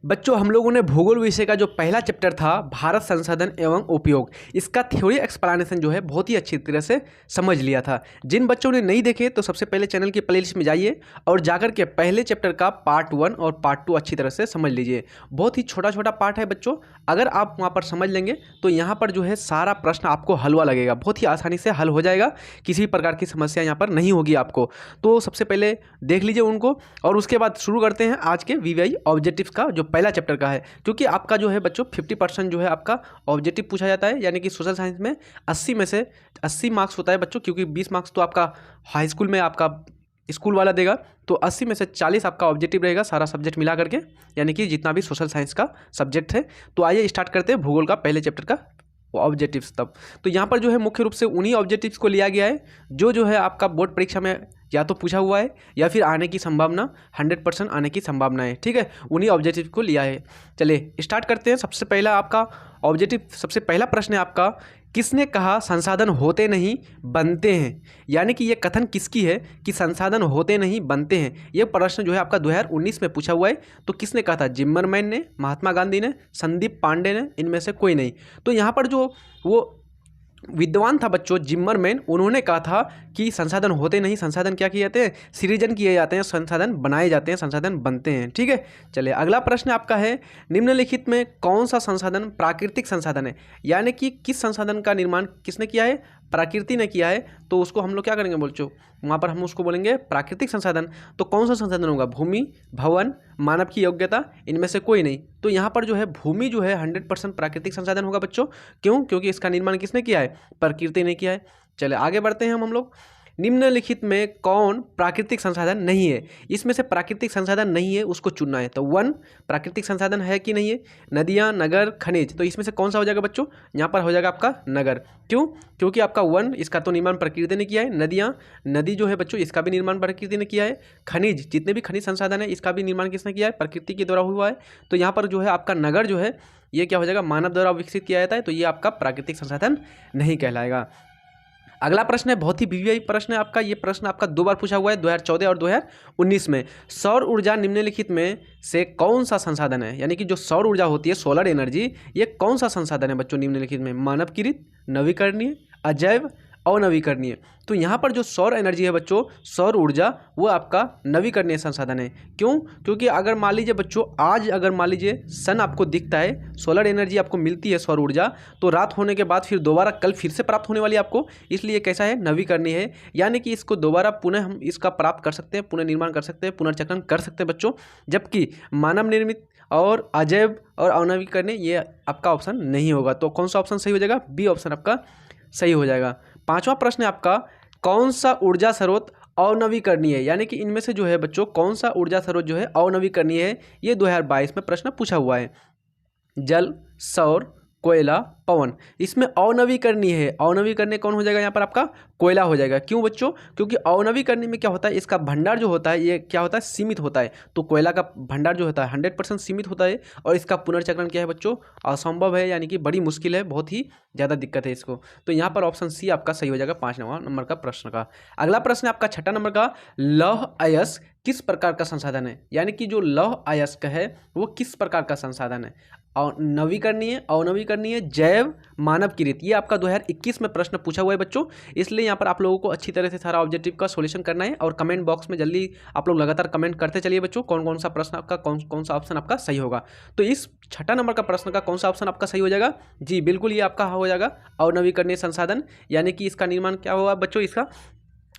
बच्चों हम लोगों ने भूगोल विषय का जो पहला चैप्टर था भारत संसाधन एवं उपयोग, इसका थ्योरी एक्सप्लेनेशन जो है बहुत ही अच्छी तरह से समझ लिया था। जिन बच्चों ने नहीं देखे तो सबसे पहले चैनल की प्लेलिस्ट में जाइए और जाकर के पहले चैप्टर का पार्ट 1 और पार्ट 2 अच्छी तरह से समझ लीजिए। बहुत ही छोटा छोटा पार्ट है बच्चों, अगर आप वहाँ पर समझ लेंगे तो यहाँ पर जो है सारा प्रश्न आपको हलवा लगेगा, बहुत ही आसानी से हल हो जाएगा, किसी भी प्रकार की समस्या यहाँ पर नहीं होगी आपको। तो सबसे पहले देख लीजिए उनको और उसके बाद शुरू करते हैं आज के वीवीआई ऑब्जेक्टिव्स का जो पहला चैप्टर का है। क्योंकि आपका जो है बच्चों 50% जो है आपका ऑब्जेक्टिव पूछा जाता है, यानी कि सोशल साइंस में 80 में से 80 मार्क्स होता है बच्चों, क्योंकि 20 मार्क्स तो आपका हाई स्कूल में आपका स्कूल वाला देगा, तो 80 में से 40 आपका ऑब्जेक्टिव रहेगा सारा सब्जेक्ट मिला करके, यानी कि जितना भी सोशल साइंस का सब्जेक्ट है। तो आइए स्टार्ट करते हैं भूगोल का पहले चैप्टर का ऑब्जेक्टिव्स। तब तो यहाँ पर जो है मुख्य रूप से उन्हीं ऑब्जेक्टिव्स को लिया गया है जो है आपका बोर्ड परीक्षा में या तो पूछा हुआ है या फिर आने की संभावना 100% आने की संभावना है। ठीक है, उन्हीं ऑब्जेक्टिव को लिया है। चलिए स्टार्ट करते हैं। सबसे पहला आपका ऑब्जेक्टिव, सबसे पहला प्रश्न है आपका, किसने कहा संसाधन होते नहीं बनते हैं? यानी कि ये कथन किसकी है कि संसाधन होते नहीं बनते हैं? ये प्रश्न जो है आपका 2019 में पूछा हुआ है। तो किसने कहा था? जिम्मरमैन ने, महात्मा गांधी ने, संदीप पांडे ने, इनमें से कोई नहीं। तो यहाँ पर जो वो विद्वान था बच्चों जिम्मरमैन, उन्होंने कहा था कि संसाधन होते नहीं, संसाधन क्या किए जाते हैं? सृजन किए जाते हैं, संसाधन बनाए जाते हैं, संसाधन बनते हैं। ठीक है, चलिए अगला प्रश्न आपका है, निम्नलिखित में कौन सा संसाधन प्राकृतिक संसाधन है? यानी कि किस संसाधन का निर्माण किसने किया है? प्रकृति ने किया है। तो उसको हम लोग क्या करेंगे बच्चों, वहाँ पर हम उसको बोलेंगे प्राकृतिक संसाधन। तो कौन सा संसाधन होगा? भूमि, भवन, मानव की योग्यता, इनमें से कोई नहीं। तो यहाँ पर जो है भूमि जो है 100% प्राकृतिक संसाधन होगा बच्चों। क्यों? क्योंकि इसका निर्माण किसने किया है? प्रकृति ने किया है। चले आगे बढ़ते हैं हम लोग। निम्नलिखित में कौन प्राकृतिक संसाधन नहीं है? इसमें से प्राकृतिक संसाधन नहीं है उसको चुनना है। तो 1 प्राकृतिक संसाधन है कि नहीं है? नदियाँ, नगर, खनिज। तो इसमें से कौन सा हो जाएगा बच्चों? यहाँ पर हो जाएगा आपका नगर। क्यों? क्योंकि आपका 1 इसका तो निर्माण प्रकृति ने किया है। नदियाँ, नदी जो है बच्चों इसका भी निर्माण प्रकृति ने किया है। खनिज, जितने भी खनिज संसाधन है इसका भी निर्माण किसने किया है? प्रकृति के द्वारा हुआ है। तो यहाँ पर जो है आपका नगर जो है ये क्या हो जाएगा? मानव द्वारा विकसित किया जाता है। तो ये आपका प्राकृतिक संसाधन नहीं कहलाएगा। अगला प्रश्न है, बहुत ही वीवीआई प्रश्न है आपका। ये प्रश्न आपका 2 बार पूछा हुआ है, 2014 और 2019 में। सौर ऊर्जा निम्नलिखित में से कौन सा संसाधन है? यानी कि जो सौर ऊर्जा होती है, सोलर एनर्जी, ये कौन सा संसाधन है बच्चों निम्नलिखित में? मानवकृत, नवीकरणीय, अजैव, अनवीकरणीय। तो यहाँ पर जो सौर एनर्जी है बच्चों, सौर ऊर्जा, वो आपका नवीकरणीय संसाधन है। क्यों? क्योंकि अगर मान लीजिए बच्चों आज अगर मान लीजिए सन आपको दिखता है, सोलर एनर्जी आपको मिलती है सौर ऊर्जा, तो रात होने के बाद फिर दोबारा कल फिर से प्राप्त होने वाली आपको, इसलिए कैसा है? नवीकरणीय है। यानी कि इसको दोबारा पुनः हम इसका प्राप्त कर सकते हैं, पुनर्निर्माण कर सकते हैं, पुनर्चक्रण कर सकते हैं बच्चों। जबकि मानव निर्मित और अजैव और अनवीकरणीय ये आपका ऑप्शन नहीं होगा। तो कौन सा ऑप्शन सही हो जाएगा? बी ऑप्शन आपका सही हो जाएगा। 5वां प्रश्न है आपका, कौन सा ऊर्जा स्रोत अनवीकरणीय है? यानी कि इनमें से जो है बच्चों कौन सा ऊर्जा स्रोत जो है अनवीकरणीय है? ये 2022 में प्रश्न पूछा हुआ है। जल, सौर, कोयला, पवन। इसमें अनवीकरणीय है। अनवीकरणीय कौन हो जाएगा यहाँ पर? आपका कोयला हो जाएगा। क्यों बच्चों? क्योंकि अनवीकरणीय में क्या होता है, इसका भंडार जो होता है ये क्या होता है? सीमित होता है। तो कोयला का भंडार जो होता है 100% सीमित होता है और इसका पुनर्चक्रण क्या है बच्चों? असंभव है, यानी कि बड़ी मुश्किल है, बहुत ही ज़्यादा दिक्कत है इसको। तो यहाँ पर ऑप्शन सी आपका सही हो जाएगा 5 नंबर का प्रश्न का। अगला प्रश्न आपका 6 नंबर का, लौह अयस्क किस प्रकार का संसाधन है? यानी कि जो लौह अयस्क है वो किस प्रकार का संसाधन है? नवीकरणीय, अनवीकरणीय, जैव, मानवकृत। ये आपका 2021 में प्रश्न पूछा हुआ है बच्चों, इसलिए यहाँ पर आप लोगों को अच्छी तरह से सारा ऑब्जेक्टिव का सॉल्यूशन करना है और कमेंट बॉक्स में जल्दी आप लोग लगातार कमेंट करते चलिए बच्चों, कौन कौन सा प्रश्न आपका कौन सा ऑप्शन आपका सही होगा। तो इस 6 नंबर का प्रश्न का कौन सा ऑप्शन आपका सही हो जाएगा? जी बिल्कुल, ये आपका हो जाएगा अनवीकरणीय संसाधन। यानी कि इसका निर्माण क्या होगा बच्चों?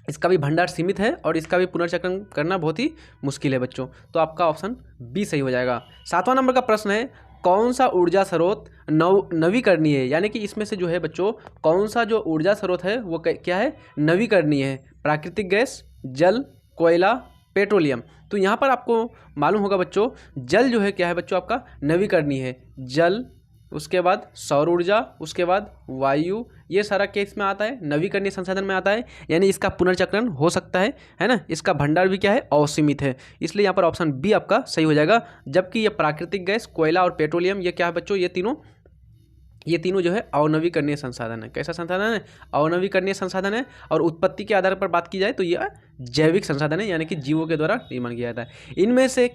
इसका भी भंडार सीमित है और इसका भी पुनर्चक्रण करना बहुत ही मुश्किल है बच्चों। तो आपका ऑप्शन बी सही हो जाएगा। 7वां नंबर का प्रश्न है, कौन सा ऊर्जा स्रोत नवीकरणीय है? यानी कि इसमें से जो है बच्चों कौन सा जो ऊर्जा स्रोत है वो क्या है? नवीकरणीय है। प्राकृतिक गैस, जल, कोयला, पेट्रोलियम। तो यहाँ पर आपको मालूम होगा बच्चों, जल जो है क्या है बच्चों? आपका नवीकरणीय है। जल, उसके बाद सौर ऊर्जा, उसके बाद वायु, ये सारा केस में आता है, नवीकरणीय संसाधन में आता है। यानी इसका पुनर्चक्रण हो सकता है ना? इसका भंडार भी क्या है? असीमित है। इसलिए यहाँ पर ऑप्शन बी आपका सही हो जाएगा। जबकि ये प्राकृतिक गैस, कोयला और पेट्रोलियम ये क्या है बच्चों? ये तीनों जो है अनवीकरणीय संसाधन है। कैसा संसाधन है? अनवीकरणीय संसाधन है। और उत्पत्ति के आधार पर बात की जाए तो यह जैविक संसाधन है, यानी कि जीवों के द्वारा निर्माण किया जाता है। इनमें से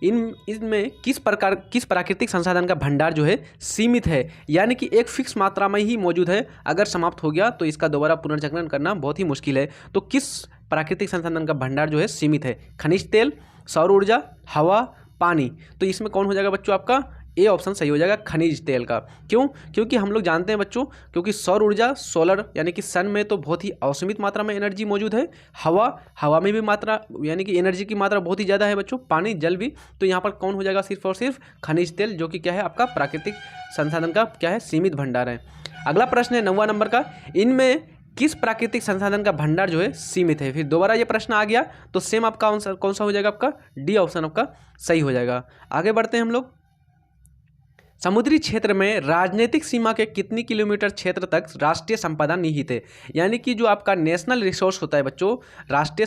इनमें किस प्राकृतिक संसाधन का भंडार जो है सीमित है, यानी कि एक फिक्स मात्रा में ही मौजूद है, अगर समाप्त हो गया तो इसका दोबारा पुनर्चक्रण करना बहुत ही मुश्किल है। तो किस प्राकृतिक संसाधन का भंडार जो है सीमित है? खनिज तेल, सौर ऊर्जा, हवा, पानी। तो इसमें कौन हो जाएगा बच्चों? आपका ए ऑप्शन सही हो जाएगा, खनिज तेल का। क्यों? क्योंकि हम लोग जानते हैं बच्चों, क्योंकि सौर ऊर्जा, सोलर यानी कि सन में तो बहुत ही असीमित मात्रा में एनर्जी मौजूद है। हवा में भी मात्रा यानी कि एनर्जी की मात्रा बहुत ही ज़्यादा है बच्चों। पानी, जल भी। तो यहाँ पर कौन हो जाएगा? सिर्फ और सिर्फ खनिज तेल, जो कि क्या है? आपका प्राकृतिक संसाधन का क्या है? सीमित भंडार है। अगला प्रश्न है 9वां नंबर का, इनमें किस प्राकृतिक संसाधन का भंडार जो है सीमित है? फिर दोबारा ये प्रश्न आ गया तो सेम आपका आंसर कौन सा हो जाएगा? आपका डी ऑप्शन आपका सही हो जाएगा। आगे बढ़ते हैं हम लोग। समुद्री क्षेत्र में राजनीतिक सीमा के कितनी किलोमीटर क्षेत्र तक राष्ट्रीय संपदा निहित है? यानी कि जो आपका नेशनल रिसोर्स होता है बच्चों, राष्ट्रीय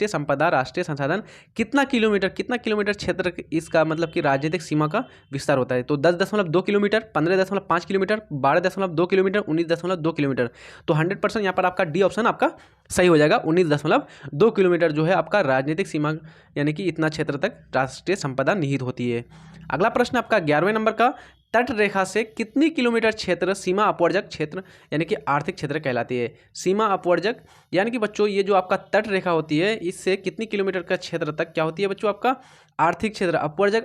संपदा, राष्ट्रीय संसाधन, कितना किलोमीटर क्षेत्र इसका मतलब कि राजनीतिक सीमा का विस्तार होता है? तो 10.2 किलोमीटर, 15.5 किलोमीटर, 12.2 किलोमीटर, 19.2 किलोमीटर। तो 100% यहाँ पर आपका डी ऑप्शन आपका सही हो जाएगा। 19.2 किलोमीटर जो है आपका राजनीतिक सीमा, यानी कि इतना क्षेत्र तक राष्ट्रीय संपदा निहित होती है। अगला प्रश्न आपका 11वें नंबर का, तट रेखा से कितनी किलोमीटर क्षेत्र सीमा अपवर्जक क्षेत्र यानी कि आर्थिक क्षेत्र कहलाती है? सीमा अपवर्जक यानी कि बच्चों ये जो आपका तट रेखा होती है, इससे कितनी किलोमीटर का क्षेत्र तक क्या होती है बच्चों? आपका आर्थिक क्षेत्र, अपवर्जक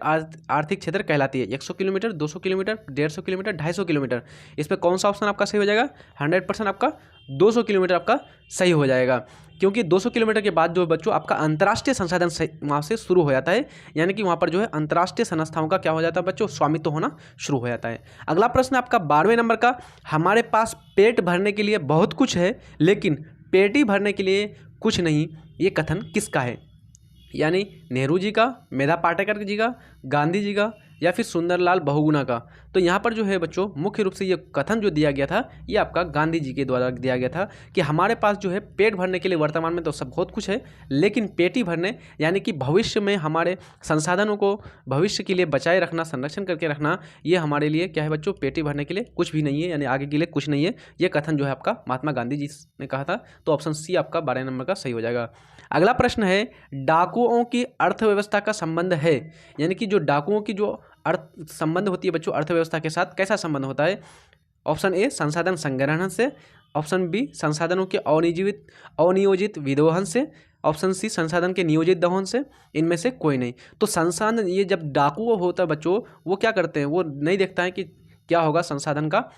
आर्थिक क्षेत्र कहलाती है। 100 किलोमीटर, 200 किलोमीटर, 150 किलोमीटर, 250 किलोमीटर। इस पर कौन सा ऑप्शन आपका सही हो जाएगा? 100% आपका 200 किलोमीटर आपका सही हो जाएगा, क्योंकि 200 किलोमीटर के बाद जो बच्चों आपका अंतर्राष्ट्रीय संसाधन वहाँ से शुरू हो जाता है, यानी कि वहाँ पर जो है अंतर्राष्ट्रीय संस्थाओं का क्या हो जाता है बच्चों? स्वामित्व होना शुरू हो जाता है। अगला प्रश्न आपका 12वें नंबर का, हमारे पास पेट भरने के लिए बहुत कुछ है लेकिन पेटी भरने के लिए कुछ नहीं, ये कथन किसका है? यानी नेहरू जी का, मेधा पाटेकर जी का, गांधी जी का, या फिर सुंदरलाल बहुगुणा का? तो यहाँ पर जो है बच्चों मुख्य रूप से ये कथन जो दिया गया था, ये आपका गांधी जी के द्वारा दिया गया था कि हमारे पास जो है पेट भरने के लिए वर्तमान में तो सब बहुत कुछ है, लेकिन पेटी भरने यानी कि भविष्य में हमारे संसाधनों को भविष्य के लिए बचाए रखना, संरक्षण करके रखना, ये हमारे लिए क्या है बच्चों? पेटी भरने के लिए कुछ भी नहीं है, यानी आगे के लिए कुछ नहीं है। ये कथन जो है आपका महात्मा गांधी जी ने कहा था। तो ऑप्शन सी आपका 12 नंबर का सही हो जाएगा। अगला प्रश्न है, डाकुओं की अर्थव्यवस्था का संबंध है, यानी कि जो डाकुओं की जो अर्थ संबंध होती है बच्चों अर्थव्यवस्था के साथ, कैसा संबंध होता है? ऑप्शन ए संसाधन संग्रहण से, ऑप्शन बी संसाधनों के अनियोजित विदोहन से, ऑप्शन सी संसाधन के नियोजित दोहन से, इनमें से कोई नहीं। तो संसाधन, ये जब डाकू होता है बच्चों, वो क्या करते हैं? वो नहीं देखता है कि क्या होगा, संसाधन का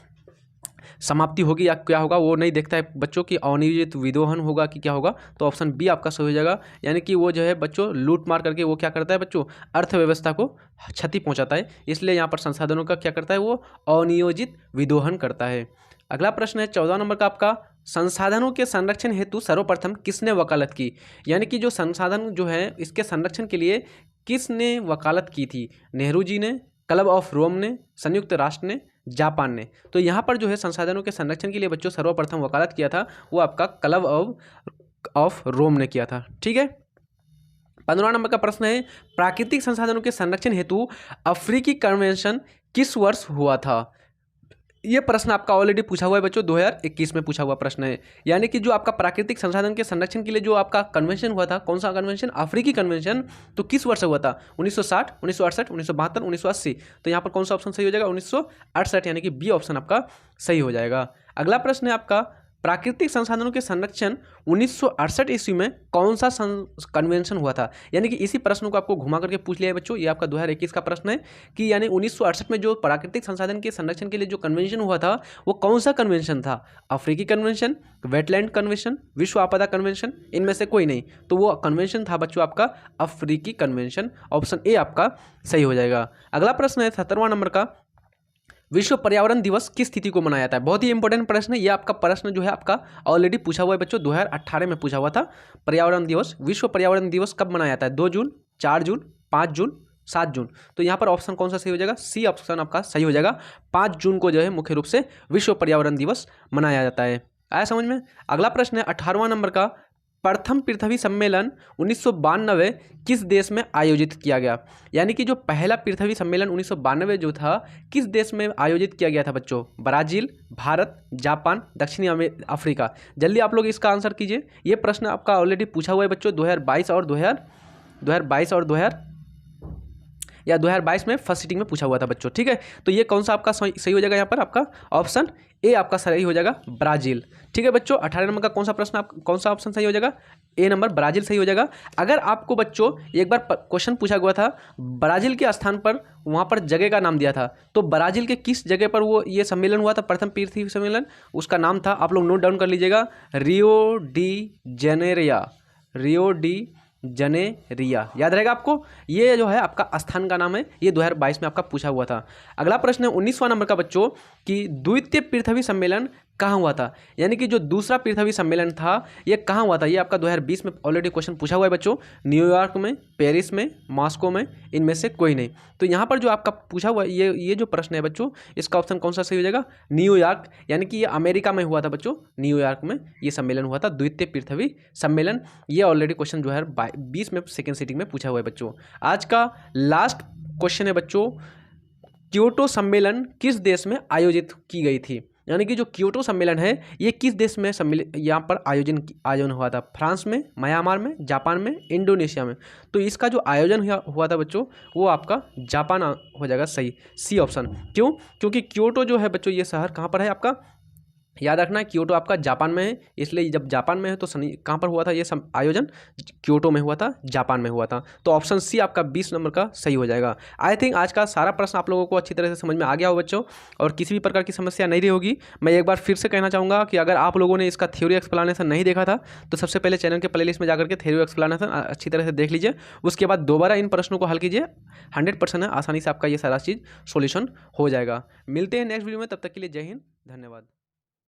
समाप्ति होगी या क्या होगा, वो नहीं देखता है बच्चों की अनियोजित विदोहन होगा कि क्या होगा। तो ऑप्शन बी आपका सही हो जाएगा, यानी कि वो जो है बच्चों लूट मार करके वो क्या करता है बच्चों? अर्थव्यवस्था को क्षति पहुंचाता है, इसलिए यहाँ पर संसाधनों का क्या करता है? वो अनियोजित विदोहन करता है। अगला प्रश्न है 14 नंबर का आपका, संसाधनों के संरक्षण हेतु सर्वप्रथम किसने वकालत की? यानी कि जो संसाधन जो है इसके संरक्षण के लिए किसने वकालत की थी? नेहरू जी ने, क्लब ऑफ रोम ने, संयुक्त राष्ट्र ने, जापान ने? तो यहाँ पर जो है संसाधनों के संरक्षण के लिए बच्चों सर्वप्रथम वकालत किया था वो आपका क्लब ऑफ रोम ने किया था। ठीक है। 15 नंबर का प्रश्न है, प्राकृतिक संसाधनों के संरक्षण हेतु अफ्रीकी कन्वेंशन किस वर्ष हुआ था? ये प्रश्न आपका ऑलरेडी पूछा हुआ है बच्चों, 2021 में पूछा हुआ प्रश्न है। यानी कि जो आपका प्राकृतिक संसाधन के संरक्षण के लिए जो आपका कन्वेंशन हुआ था, कौन सा कन्वेंशन? अफ्रीकी कन्वेंशन। तो किस वर्ष हुआ था? 1960, 1968, 1972, 1980। तो यहाँ पर कौन सा ऑप्शन सही हो जाएगा? 1968, यानी कि बी ऑप्शन आपका सही हो जाएगा। अगला प्रश्न है आपका, प्राकृतिक संसाधनों के संरक्षण 1968 ईस्वी में कौन सा कन्वेंशन हुआ था? यानी कि इसी प्रश्न को आपको घुमा करके पूछ लिया है बच्चों, ये आपका 2021 का प्रश्न है कि यानी 1968 में जो प्राकृतिक संसाधन के संरक्षण के लिए जो कन्वेंशन हुआ था वो कौन सा कन्वेंशन था? अफ्रीकी कन्वेंशन, वेटलैंड कन्वेंशन, विश्व आपदा कन्वेंशन, इनमें से कोई नहीं। तो वो कन्वेंशन था बच्चों आपका अफ्रीकी कन्वेंशन। ऑप्शन ए आपका सही हो जाएगा। अगला प्रश्न है 17वां नंबर का, विश्व पर्यावरण दिवस किस तिथि को मनाया जाता है? बहुत ही इंपॉर्टेंट प्रश्न है ये। आपका प्रश्न जो है आपका ऑलरेडी पूछा हुआ है बच्चों, 2018 में पूछा हुआ था। पर्यावरण दिवस, विश्व पर्यावरण दिवस कब मनाया जाता है? 2 जून, 4 जून, 5 जून, 7 जून। तो यहाँ पर ऑप्शन कौन सा सही हो जाएगा? सी ऑप्शन आपका सही हो जाएगा। 5 जून को जो है मुख्य रूप से विश्व पर्यावरण दिवस मनाया जाता है। आया समझ में? अगला प्रश्न है 18वां नंबर का, प्रथम पृथ्वी सम्मेलन 1992 किस देश में आयोजित किया गया? यानी कि जो पहला पृथ्वी सम्मेलन 1992 जो था किस देश में आयोजित किया गया था बच्चों? ब्राज़ील, भारत, जापान, दक्षिणी अफ्रीका। जल्दी आप लोग इसका आंसर कीजिए। ये प्रश्न आपका ऑलरेडी पूछा हुआ है बच्चों 2022 और 2023 या 2022 में फर्स्ट सिटिंग में पूछा हुआ था बच्चों। ठीक है, तो ये कौन सा आपका सही हो जाएगा यहाँ पर? आपका ऑप्शन ए आपका सही हो जाएगा, ब्राज़ील। ठीक है बच्चों, 18 नंबर का कौन सा प्रश्न कौन सा ऑप्शन सही हो जाएगा? ए नंबर ब्राज़ील सही हो जाएगा। अगर आपको बच्चों एक बार क्वेश्चन पूछा हुआ था ब्राज़ील के स्थान पर वहाँ पर जगह का नाम दिया था, तो ब्राज़ील के किस जगह पर वो ये सम्मेलन हुआ था, प्रथम पृथ्वी सम्मेलन? उसका नाम था, आप लोग नोट डाउन कर लीजिएगा, रियो डी जनेरिया, याद रहेगा आपको। ये जो है आपका स्थान का नाम है, ये 2022 में आपका पूछा हुआ था। अगला प्रश्न है 19वां नंबर का बच्चों कि द्वितीय पृथ्वी सम्मेलन कहाँ हुआ था, यानी कि जो दूसरा पृथ्वी सम्मेलन था ये कहाँ हुआ था? ये आपका 2020 में ऑलरेडी क्वेश्चन पूछा हुआ है बच्चों। न्यूयॉर्क में, पेरिस में, मॉस्को में, इनमें से कोई नहीं। तो यहाँ पर जो आपका पूछा हुआ ये जो प्रश्न है बच्चों, इसका ऑप्शन कौन सा सही हो जाएगा? न्यूयॉर्क, यानी कि ये अमेरिका में हुआ था बच्चों, न्यूयॉर्क में ये सम्मेलन हुआ था, द्वितीय पृथ्वी सम्मेलन। ये ऑलरेडी क्वेश्चन जो है 20 में सेकेंड सिटिंग में पूछा हुआ है बच्चों। आज का लास्ट क्वेश्चन है बच्चों, क्योटो सम्मेलन किस देश में आयोजित की गई थी? यानी कि जो क्योटो सम्मेलन है ये किस देश में यहाँ पर आयोजन हुआ था? फ्रांस में, म्यांमार में, जापान में, इंडोनेशिया में। तो इसका जो आयोजन हुआ था बच्चों वो आपका जापान हो जाएगा सही, सी ऑप्शन। क्यों? क्योंकि क्योटो जो है बच्चों ये शहर कहाँ पर है आपका? याद रखना है क्योटो आपका जापान में है, इसलिए जब जापान में है तो कहाँ पर हुआ था ये आयोजन? क्योटो में हुआ था, जापान में हुआ था। तो ऑप्शन सी आपका 20 नंबर का सही हो जाएगा। आई थिंक आज का सारा प्रश्न आप लोगों को अच्छी तरह से समझ में आ गया हो बच्चों, और किसी भी प्रकार की समस्या नहीं रही होगी। मैं एक बार फिर से कहना चाहूँगा कि अगर आप लोगों ने इसका थ्योरी एक्सप्लेनेशन नहीं देखा था तो सबसे पहले चैनल के प्लेलिस्ट में जाकर के थ्योरी एक्सप्लेनेशन अच्छी तरह से देख लीजिए, उसके बाद दोबारा इन प्रश्नों को हल कीजिए। 100% है, आसानी से आपका ये सारा चीज़ सोल्यूशन हो जाएगा। मिलते हैं नेक्स्ट वीडियो में, तब तक के लिए जय हिंद, धन्यवाद।